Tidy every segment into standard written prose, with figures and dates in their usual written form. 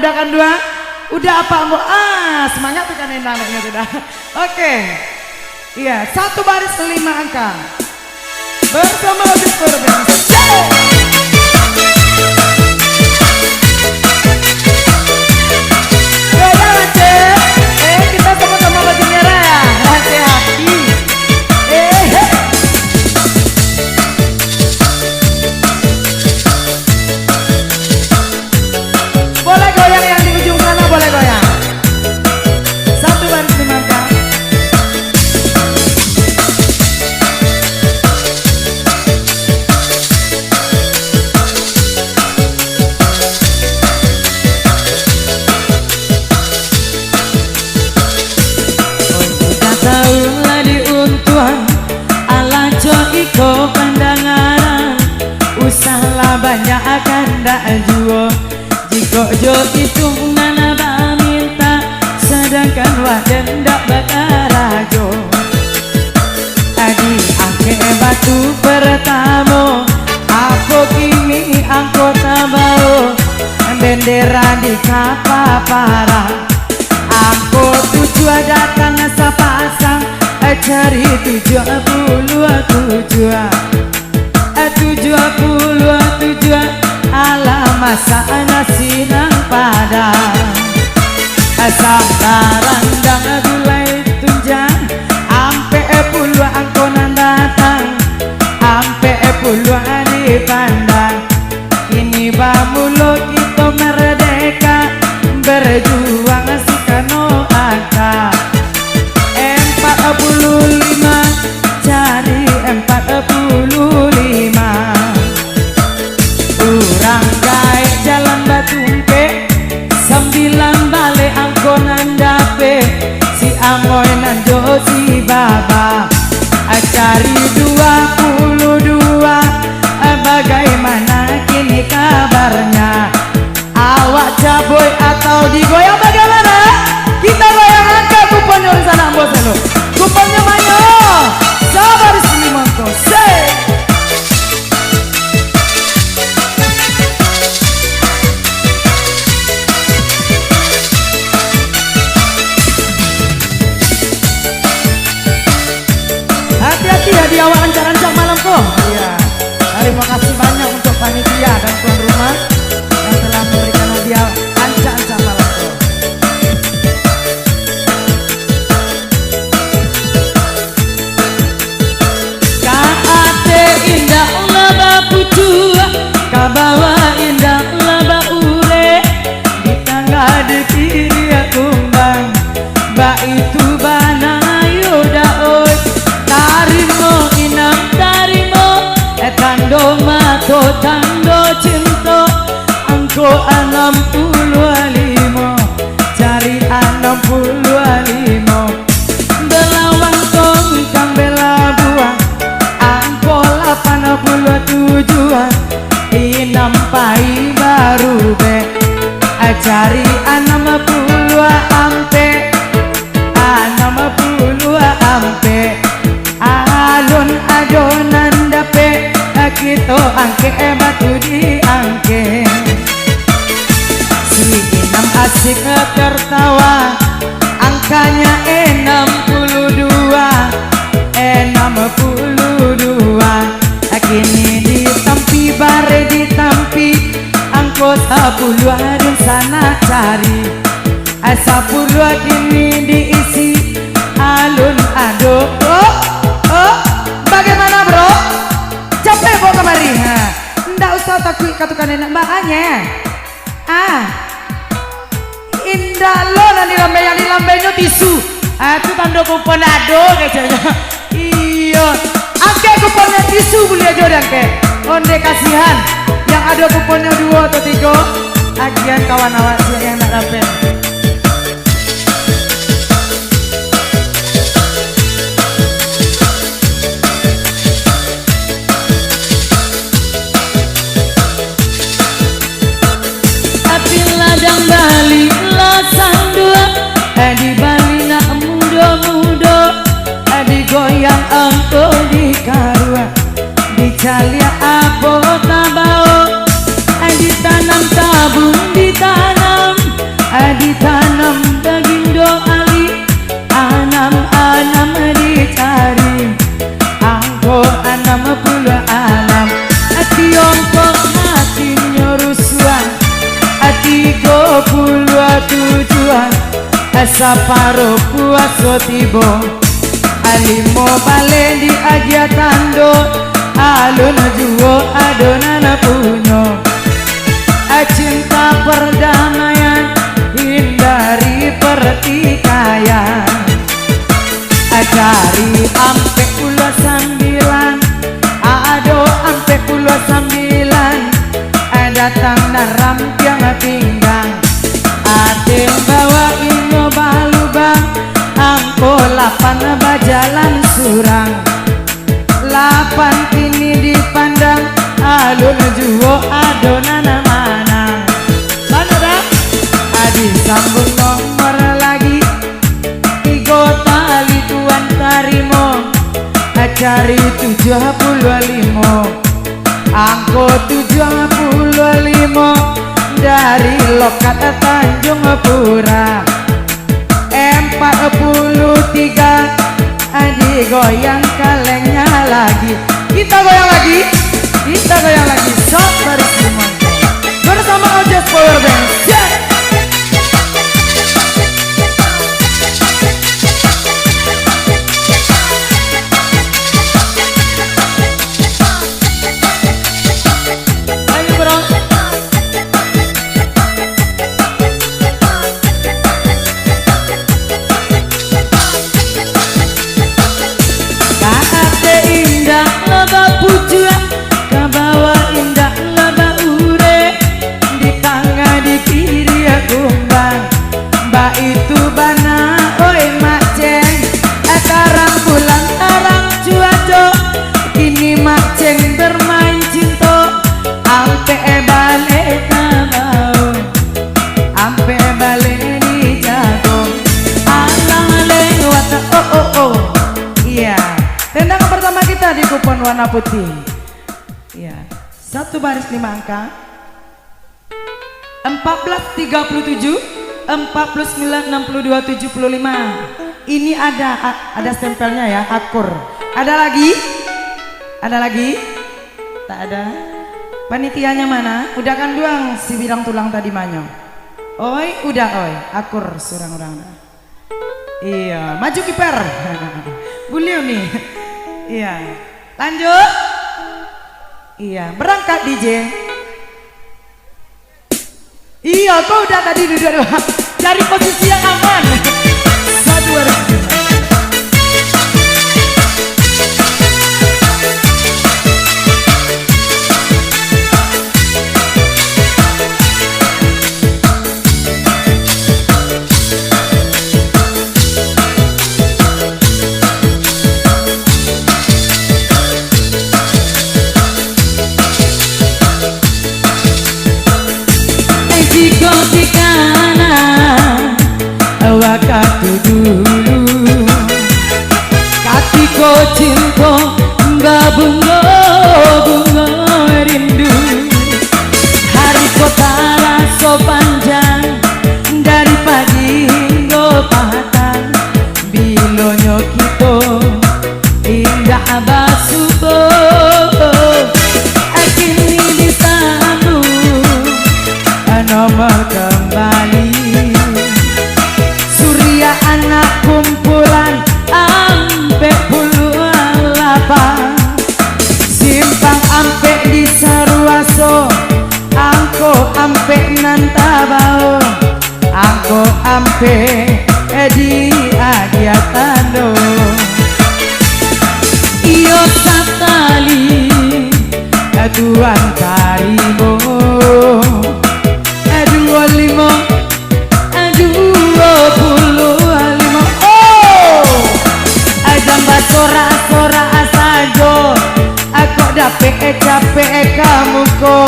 udah kan dua? Udah apa Ambo? Semangat tuh kan enaknya sudah. Oke. Iya, 1 baris 5 angka. Bersama Before Band. Kita sama-sama baju merah ya. Hati-hati. Boleh goyang yang di ujung sana, boleh goyang. 1 baris 5 angka. Iko pandangan usahlah banyak akan dak juo jika jo itu nana minta sedangkan waden dak bakarajo adi ake batu pertama aku kini anggota bau bendera di kapapara aku tujuan datang sepasang cari 77 alamat sana sinang padang sabaran dan gulai tunjang ampe puluhan konan datang ampe puluhan dipandang kini bamulo kita merdeka berjuang Soekarno Hatta 45 jadi 45 urang gaek jalan Batungke 9 balik angkonan dape si Amoy nanjo si Baba cari 22 bagaimana kini kabarnya awak caboy atau digoyang bagaimana kita goyang angka kuponnya di sana bos lo kuponnya mana sabar sini mangko hati-hati ya di awal rancang malam kok. Iya. Terima kasih banyak untuk panitia dan tuan rumah yang telah memberikan hadiah ancang malam kok. Indah laba pucua kabawa indah laba ure di tangga de kiri kumbang ba itu bana yoda oi tarimo inam tarimo tando mato tando cinta angko 65 cari 65 belawang tong kang bela buang 87 inampai baru be cari 60 ampe 60 ampe alun adonan dape kita angke batu di angke si inam asik tertawa angkanya 62 kini ditampi bare ditampi angkot 10 adun sana cari 10 kini diisi alun ado bagaimana bro capek bawa kemari ndak usah takut katukan enak mbaknya indah lo nanti lambe yang di lambenya tisu itu tanda kupon ado kayaknya iya angke kuponnya tisu boleh aja angke onde kasihan yang ada kuponnya 2 atau 3 agian kawan awak yang nak dapat tapi ladang Bali lasan 2 di Bali nak muda-muda digoyang angko di karua dicalia apa tabao ditanam tabung ditanam saparo puaso tibo alimo bale di aja tando alun juwo adonana punyo cinta perdamaian hindari pertikaian cari ampe pulau sambilan ado ampe pulau sambilan datang naram tiang pinggang ade bawa ino balubang angko lapan bajalan surang lapan ini dipandang alun juwo adonana manang mana dah adi sambung nomor lagi tiga tali tuan tarimo cari 75 angko 75 dari lokat Tanjung Pura 43 adi goyang kalengnya lagi kita goyang lagi sok baris semua bersama Ojas Power Band. Tendangan pertama kita di kupon warna putih. Ya, 1 baris 5 angka. 1437, 49, 62, 75. Ini ada stempelnya ya, akur. Ada lagi? Tak ada. Panitianya mana? Udah kan duang si bidang tulang tadi manyo. Oi, udah oi, akur surang orang. Iya, maju kiper. Beliau nih. Iya. Lanjut. Iya, berangkat DJ. Iya, kau udah tadi duduk. Cari posisi yang aman. 1 2 waktu dulu katiko cinta mbak bunga rindu hari kota so panjang dari pagi hingga petang bilonyo kita indah basuko kini disambung nomor kembali anak kumpulan ampe puluhan lapang simpang ampe di Saruaso angko ampe nantabao angko ampe di Adiatano iyo satali tuan tarimo 25 sora asajo aku dapet capek kamu ko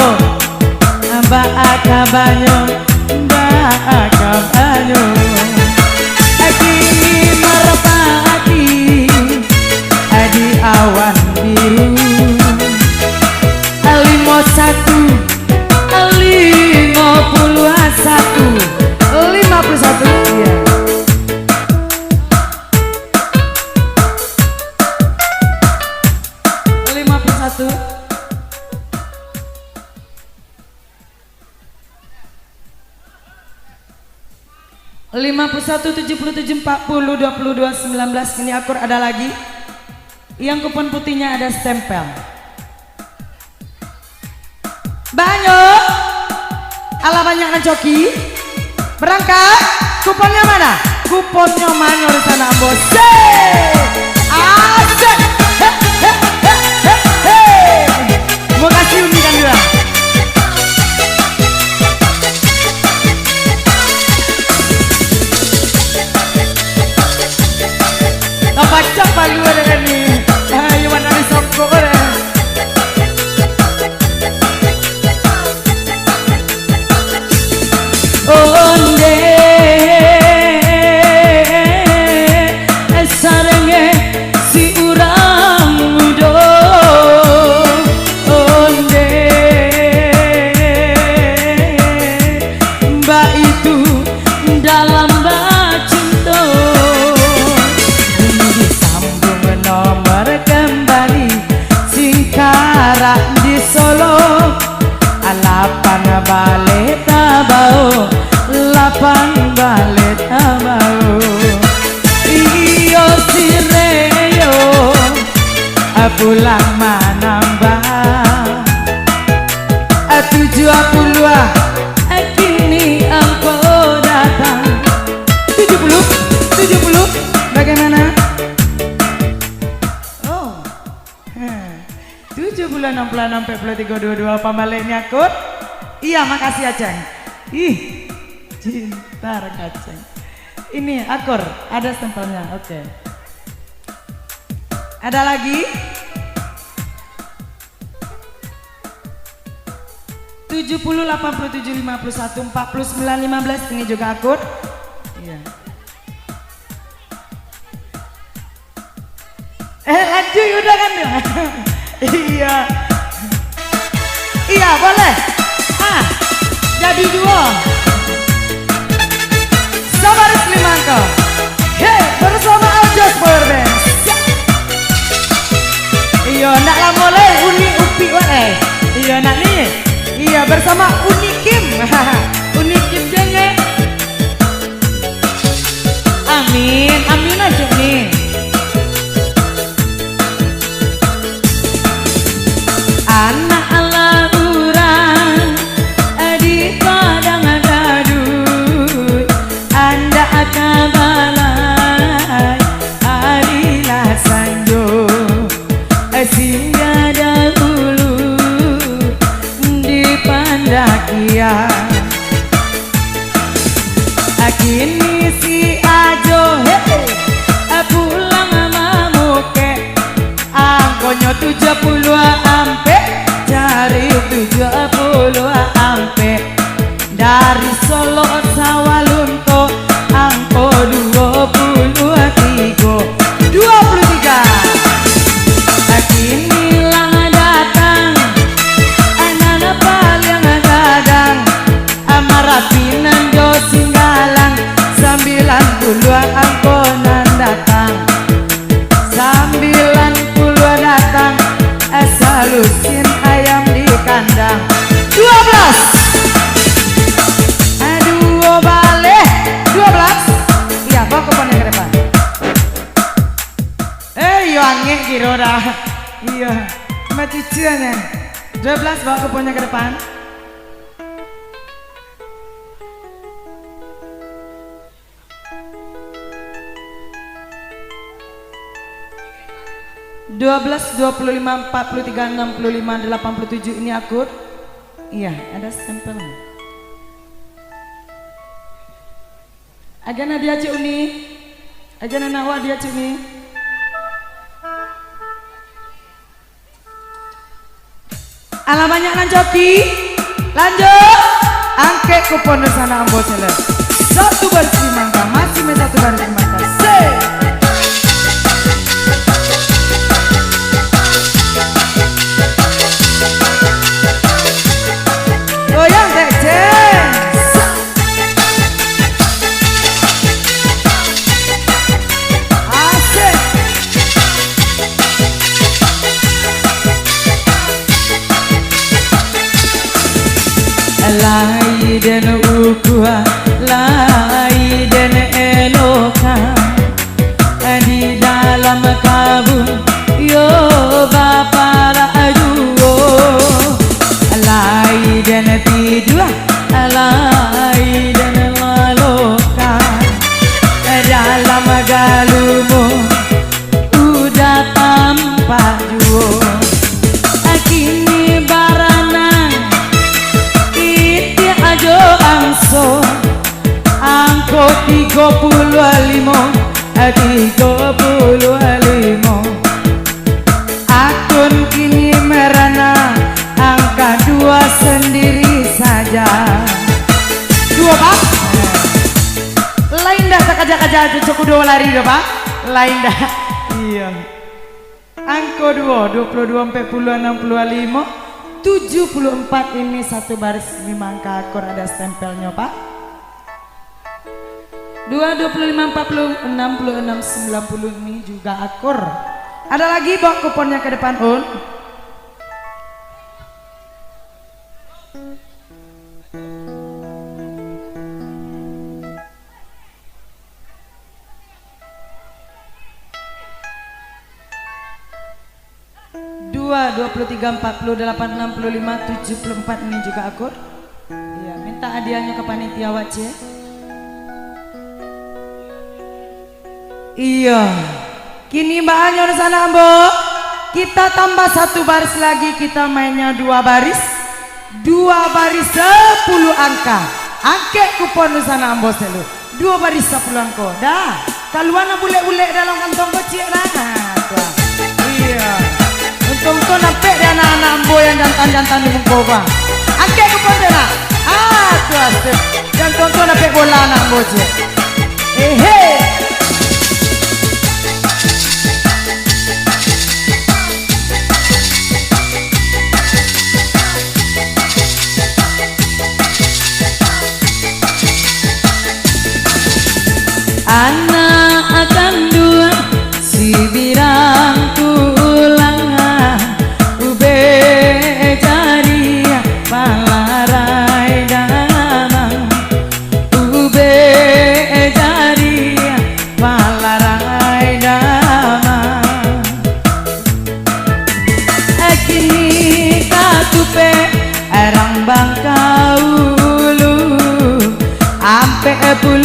mbak akabanyo kini merpati di awan biru 51 ya. 51 77 40 22 19. Ini akur ada lagi. Yang kupon putihnya ada stempel. Banyak. Ala banyak coki. Berangkat. Kuponnya mana? Kuponnya mana di sana bos? Asik. Mau kasih uni kan dia. Baca palu ada ni. Ayo mana ni sokok ada. Onde sarenge si urang mudo. Onde mbak itu dalam bacinto. Nomor kembali Singkarak di Solo, Lapan balik Tabau, Lapan balik Tabau. Iyo sireyo pulang manambah 70 kini engkau datang. 70 bagaimana? 70 60 63 22 pembaliknya akut. Iya makasih Aceng. Ih cinta Aceng. Ini akur ada stempelnya. Oke. Ada lagi 70 87 51 49 15. Ini juga akur. Iya. Lanjut udah kan dia. Iya. Iya boleh. Jadi 2. Sabar 5 angka. Hey, bersama Ajos Power Band. Iya, nak lah mulai Uni Upi wae. Iya nak nih. Iya bersama Uni Kim. Uni Kim jenge. Amin, amin aja nih. Anak ala urang di padang gadut, anda akan balai adilah sanjo singgah dahulu di Pandakia. Kini si Ajo pulang mamuke angkonya 70 ampe cari 70 ampe dari Solo Sawalunto angko 23 kini lang datang anak paling gadang amarapinan do singgalang 90 angko nan datang 90 datang salusin ayam di kandang 12 aduh balik 12. Iya bawa kuponnya ke depan. Yo angin kira dah. Iya mati ciannya 12 bawa kuponnya ke depan. Dua belas, 25, 43, 65, 87 ini akur. Iya, ada stempelnya. Agana dia cik Uni. Agana nawa dia cik Uni. Ala banyak nanjoki. Lanjut. Angke kupon di sana ambo sele. 1 baris 5 angka, masih 1 baris 5 angka. Goyang Ceng. Asik. Lai dan ukua, lai dan Akun kini merana, angka 2 sendiri saja. 2 Pak. Lain dah sakaja-kaja cukup 2 lari dah Pak. Lain dah. Iya. Angka 2, 22, 40, 65, 74 ini satu baris 5 angka akor ada stempelnya Pak. 2, 25, 40, 66, 90 ini juga akor. Ada lagi bawa kuponnya ke depan Un. Dua, 23, 48, 65, 74 ini juga akor. Iya, minta hadiahnya ke panitia wajib. Iya. Kini Mbak Anyor sana Mbok. Kita tambah 1 baris lagi, kita mainnya 2 baris. 2 baris 10 angka. Angke kupon sana Mbok selu. 2 baris 10 angka. Dah. Kaluan bule-bule dalam kantong kecil lah. Iya. Untung tuh nampak dia anak-anak Mbok yang jantan-jantan di muka bang. Angke kupon sana. Tuh asik. Yang tonton nampak bola anak Mbok cik. Anak akan 2 si birang tulangan ube jari palarai damang ube jari palarai damang kini katupe erang bangkaulu ampe 1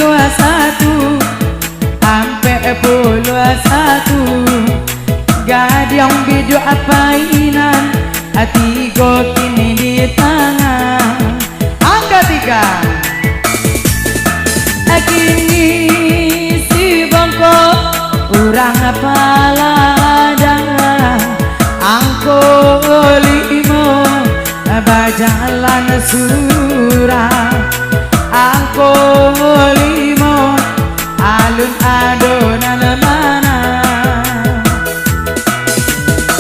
Gadiang bidu apainan hati go kini di tangan. Angka 3. Kini si bongko urang paladang angko 5 bajalan surang angko 5 alun adonan mana.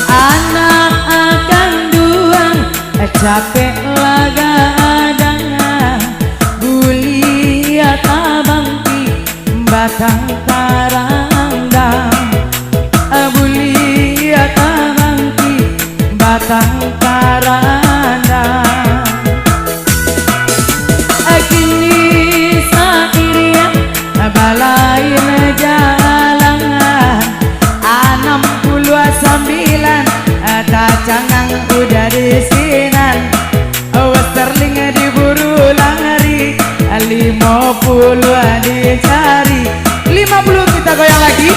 Anak akan 2 capek lagadang buli tabangki batang tarandang buli tabangki batang tarandang kini sairia balai jalangan 69 tacangang udah disinan Westerling diburu lari 50 dicari 50 kita goyang lagi.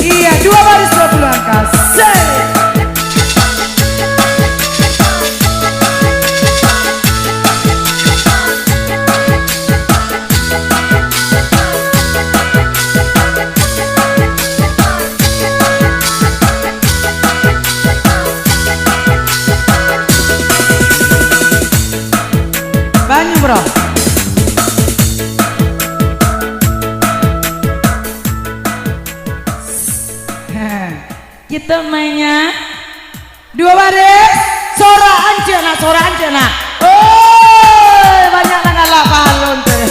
Iya 2 baris 20 angka. Banyu bro. Kita mainnya 2 baris. Sora anjena. Banyak ngalah palon tuh.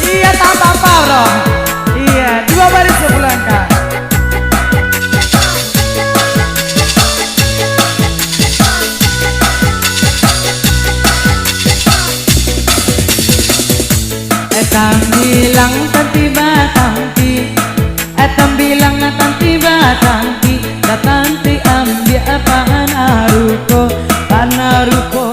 Iya tak apa-apa bro. Iya 2 baris 10 angka. Bilang tanti batanti bilang tanti batanti tanti ambil panaruko